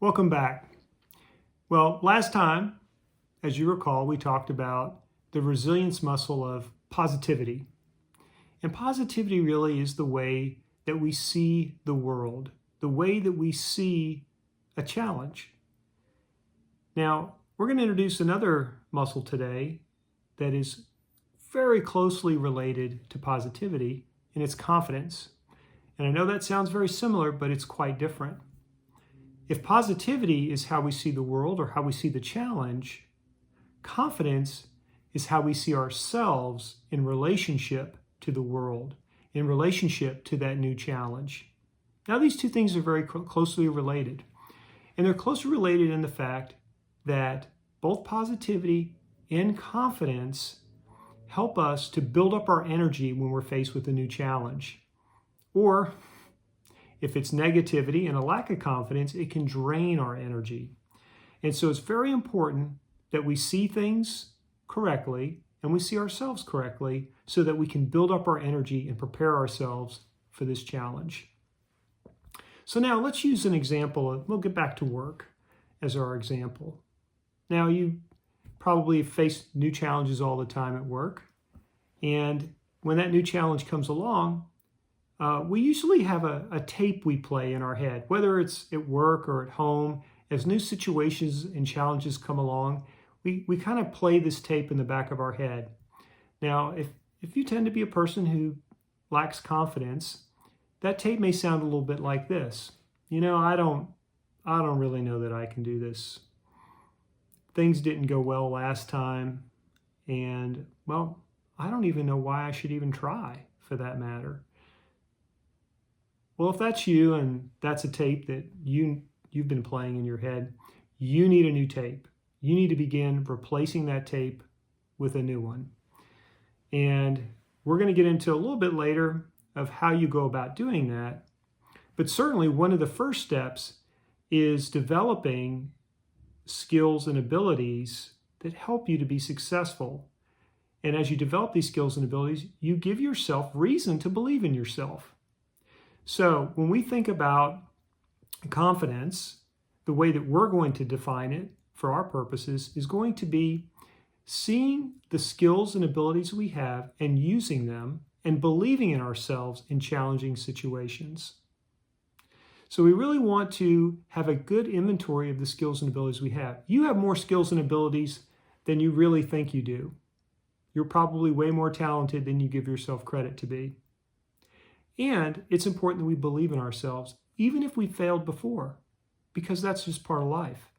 Welcome back. Well, last time, as you recall, we talked about the resilience muscle of positivity. And positivity really is the way that we see the world, the way that we see a challenge. Now, we're going to introduce another muscle today that is very closely related to positivity, and it's confidence. And I know that sounds very similar, but it's quite different. If positivity is how we see the world or how we see the challenge, confidence is how we see ourselves in relationship to the world, in relationship to that new challenge. Now, these two things are very closely related. And they're closely related in the fact that both positivity and confidence help us to build up our energy when we're faced with a new challenge. Or if it's negativity and a lack of confidence, it can drain our energy. And so it's very important that we see things correctly and we see ourselves correctly so that we can build up our energy and prepare ourselves for this challenge. So now let's use an example. We'll get back to work as our example. Now, you probably face new challenges all the time at work. And when that new challenge comes along, we usually have a tape we play in our head, whether it's at work or at home. As new situations and challenges come along, we kind of play this tape in the back of our head. Now, if you tend to be a person who lacks confidence, that tape may sound a little bit like this. I don't really know that I can do this. Things didn't go well last time, and, well, I don't even know why I should even try, for that matter. Well, if that's you and that's a tape that you've been playing in your head, you need a new tape. You need to begin replacing that tape with a new one. And we're going to get into a little bit later of how you go about doing that. But certainly one of the first steps is developing skills and abilities that help you to be successful. And as you develop these skills and abilities, you give yourself reason to believe in yourself. So when we think about confidence, the way that we're going to define it for our purposes is going to be seeing the skills and abilities we have and using them and believing in ourselves in challenging situations. So we really want to have a good inventory of the skills and abilities we have. You have more skills and abilities than you really think you do. You're probably way more talented than you give yourself credit to be. And it's important that we believe in ourselves, even if we failed before, because that's just part of life.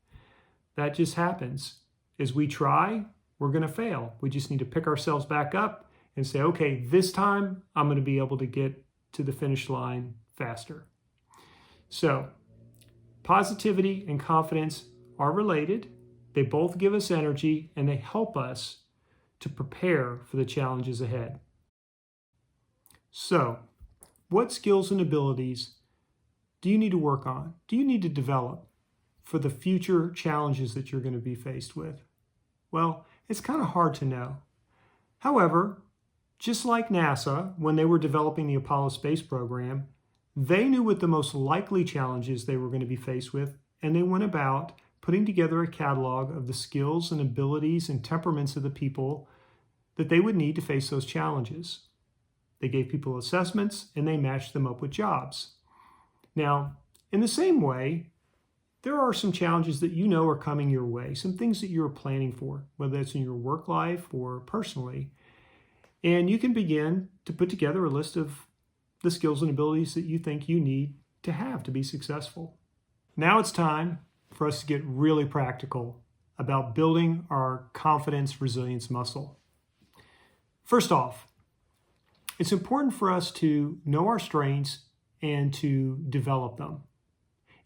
That just happens. As we try, we're going to fail. We just need to pick ourselves back up and say, okay, this time I'm going to be able to get to the finish line faster. So, positivity and confidence are related. They both give us energy and they help us to prepare for the challenges ahead. So, what skills and abilities do you need to work on? Do you need to develop for the future challenges that you're going to be faced with? Well, it's kind of hard to know. However, just like NASA, when they were developing the Apollo space program, they knew what the most likely challenges they were going to be faced with, and they went about putting together a catalog of the skills and abilities and temperaments of the people that they would need to face those challenges. They gave people assessments and they matched them up with jobs. Now, in the same way, there are some challenges that you know are coming your way, some things that you're planning for, whether that's in your work life or personally. And you can begin to put together a list of the skills and abilities that you think you need to have to be successful. Now it's time for us to get really practical about building our confidence resilience muscle. First off, it's important for us to know our strengths and to develop them.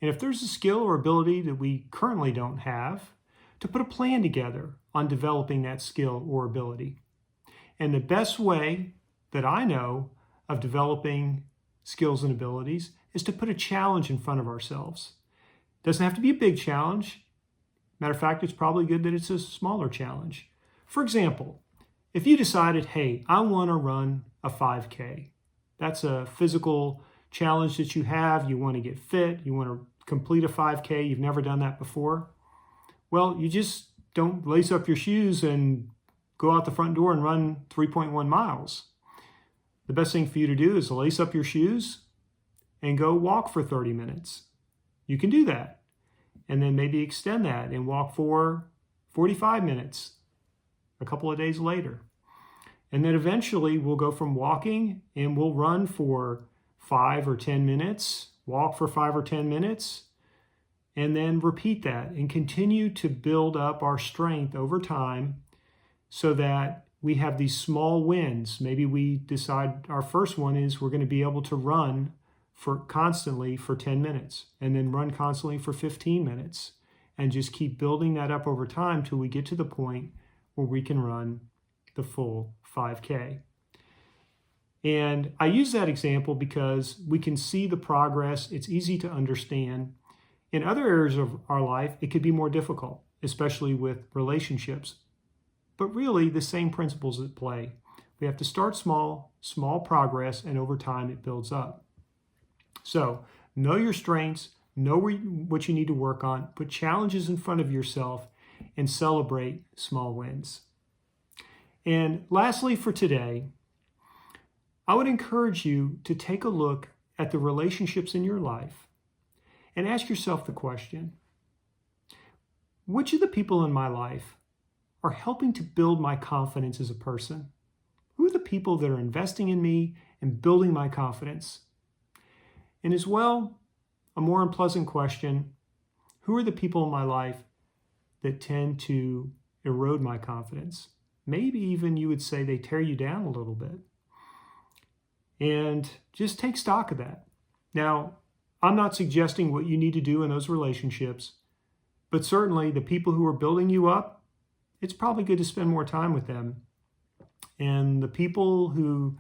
And if there's a skill or ability that we currently don't have, to put a plan together on developing that skill or ability. And the best way that I know of developing skills and abilities is to put a challenge in front of ourselves. It doesn't have to be a big challenge. Matter of fact, it's probably good that it's a smaller challenge. For example, if you decided, hey, I want to run a 5K. That's a physical challenge that you have. You want to get fit. You want to complete a 5K, you've never done that before, well, you just don't lace up your shoes and go out the front door and run 3.1 miles. The best thing for you to do is lace up your shoes and go walk for 30 minutes. You can do that. And then maybe extend that and walk for 45 minutes a couple of days later. And then eventually we'll go from walking and we'll run for 5 or 10 minutes, walk for 5 or 10 minutes, and then repeat that and continue to build up our strength over time so that we have these small wins. Maybe we decide our first one is we're going to be able to run constantly for 10 minutes and then run constantly for 15 minutes and just keep building that up over time till we get to the point where we can run the full 5K. And I use that example because we can see the progress. It's easy to understand. In other areas of our life, it could be more difficult, especially with relationships. But really, the same principles at play. We have to start small progress, and over time it builds up. So, know your strengths, know what you need to work on, put challenges in front of yourself, and celebrate small wins. And lastly for today, I would encourage you to take a look at the relationships in your life and ask yourself the question, which of the people in my life are helping to build my confidence as a person? Who are the people that are investing in me and building my confidence? And as well, a more unpleasant question, who are the people in my life that tend to erode my confidence? Maybe even you would say they tear you down a little bit. And just take stock of that. Now, I'm not suggesting what you need to do in those relationships, but certainly the people who are building you up, it's probably good to spend more time with them. And the people who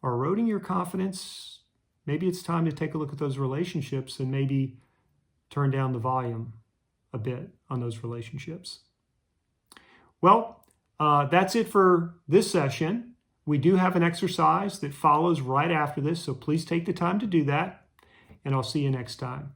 are eroding your confidence, maybe it's time to take a look at those relationships and maybe turn down the volume a bit on those relationships. Well, that's it for this session. We do have an exercise that follows right after this, so please take the time to do that, and I'll see you next time.